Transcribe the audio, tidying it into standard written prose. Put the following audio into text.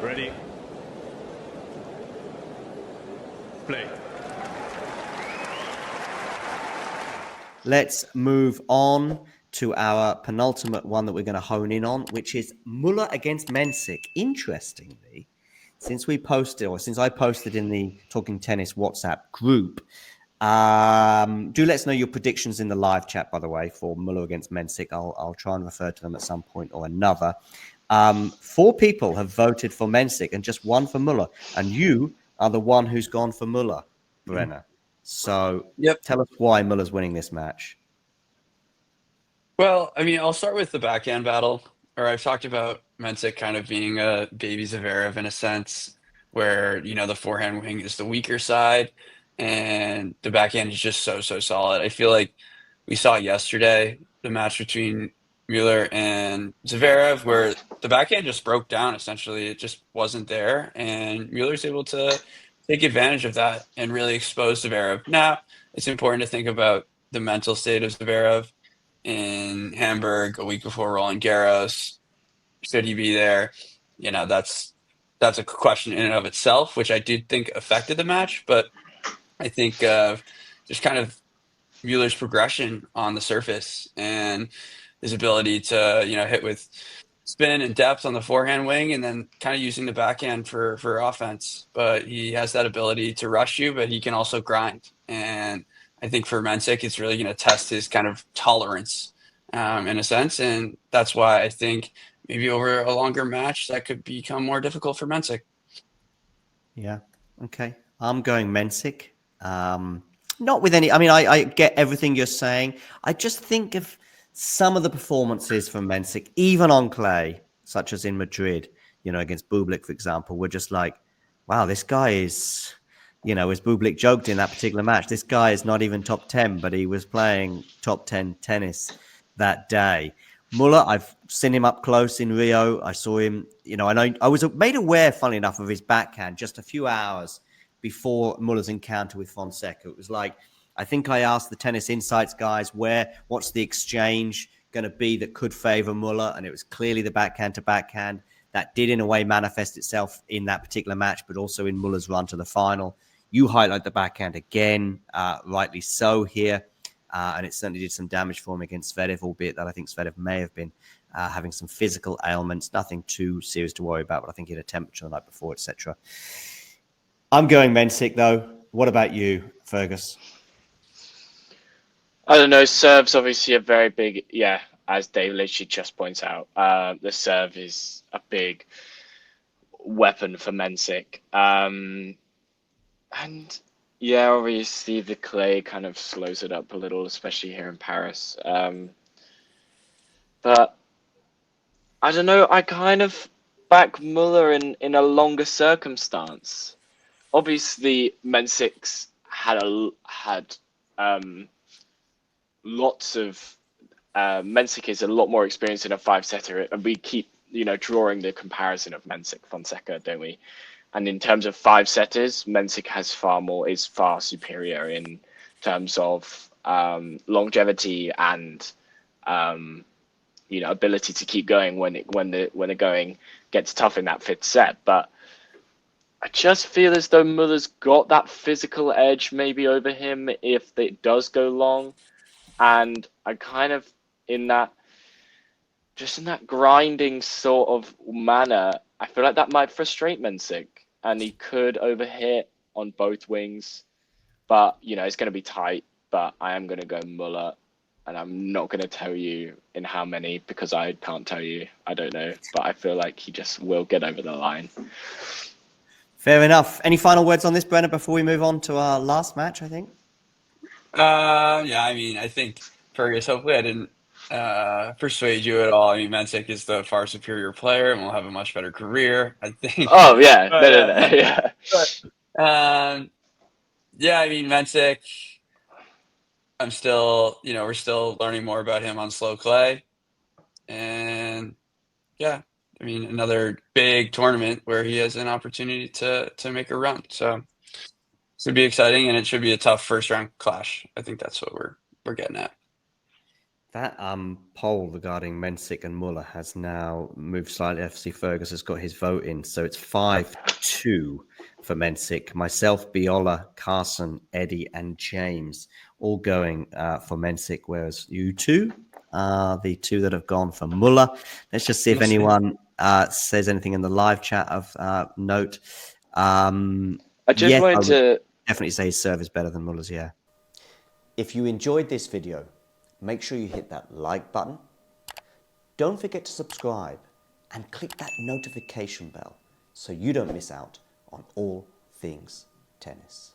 Ready? Play. Let's move on to our penultimate one that we're going to hone in on, which is Muller against Mensik. Interestingly, since I posted in the Talking Tennis WhatsApp group, do let us know your predictions in the live chat, by the way, for Muller against Mensik. I'll try and refer to them at some point or another. 4 people have voted for Mensik and just 1 for Muller. And you are the one who's gone for Muller, Brenner. So Yep. tell us why Muller's winning this match. Well, I mean, I'll start with the backhand battle, or I've talked about Mensik kind of being a baby Zverev in a sense, where, the forehand wing is the weaker side and the backhand is just so solid. I feel like we saw yesterday the match between Muller and Zverev where the backhand just broke down essentially. It just wasn't there, and Mueller's able to take advantage of that and really expose Zverev. Now, it's important to think about the mental state of Zverev in Hamburg a week before Roland Garros. Should he be there? That's a question in and of itself, which I did think affected the match. But I think just kind of Mueller's progression on the surface and his ability to hit with spin and depth on the forehand wing, and then kind of using the backhand for offense. But he has that ability to rush you, but he can also grind. And I think for Mensik, it's really going to test his kind of tolerance in a sense. And that's why I think maybe over a longer match, that could become more difficult for Mensik. Yeah. Okay. I'm going Mensik. Not with any. I mean, I get everything you're saying. I just think of some of the performances from Mensik, even on clay, such as in Madrid, against Bublik, for example, we're just like, wow, this guy is, as Bublik joked in that particular match, this guy is not even top 10, but he was playing top 10 tennis that day. Muller, I've seen him up close in Rio. I saw him, I was made aware, funnily enough, of his backhand just a few hours before Muller's encounter with Fonseca. It was like, I think I asked the Tennis Insights guys, what's the exchange going to be that could favor Muller? And it was clearly the backhand to backhand. That did, in a way, manifest itself in that particular match, but also in Muller's run to the final. You highlight the backhand again, rightly so here. And it certainly did some damage for him against Zverev, albeit that I think Zverev may have been having some physical ailments, nothing too serious to worry about, but I think he had a temperature the night before, etc. I'm going Mensik, though. What about you, Fergus? I don't know. Serve's obviously a very big, as Dave literally just points out, the serve is a big weapon for Mensik. And yeah, obviously the clay kind of slows it up a little, especially here in Paris. But I don't know. I kind of back Muller in a longer circumstance. Obviously, Mensik's had lots of. Mensik is a lot more experienced in a 5-setter, and we keep drawing the comparison of Mensik Fonseca, don't we? And in terms of 5-setters, Mensik is far superior in terms of longevity and ability to keep going when the going gets tough in that 5th set. But I just feel as though Muller's got that physical edge maybe over him if it does go long, and I kind of in that grinding sort of manner, I feel like that might frustrate Mensik, and he could overhit on both wings. But it's going to be tight. But I am going to go Muller, and I'm not going to tell you in how many because I can't tell you. I don't know, but I feel like he just will get over the line. Fair enough. Any final words on this, Brenner, before we move on to our last match, I think? Yeah, I mean, I think Fergus, hopefully I didn't persuade you at all. I mean, Mensik is the far superior player and will have a much better career, I think. Oh yeah, But, no, yeah. Yeah, I mean, Mensik, I'm still, we're still learning more about him on slow clay. And yeah, I mean, another big tournament where he has an opportunity to make a run. So it should be exciting, and it should be a tough first round clash. I think that's what we're getting at. That poll regarding Mensik and Muller has now moved slightly. FC Fergus has got his vote in, so it's 5-2 for Mensik. Myself, Biola, Carson, Eddie, and James all going for Mensik, whereas you two are the two that have gone for Muller. Let's just see if anyone says anything in the live chat of note. I just wanted to definitely say his serve is better than Muller's, yeah. If you enjoyed this video, make sure you hit that like button. Don't forget to subscribe and click that notification bell so you don't miss out on all things tennis.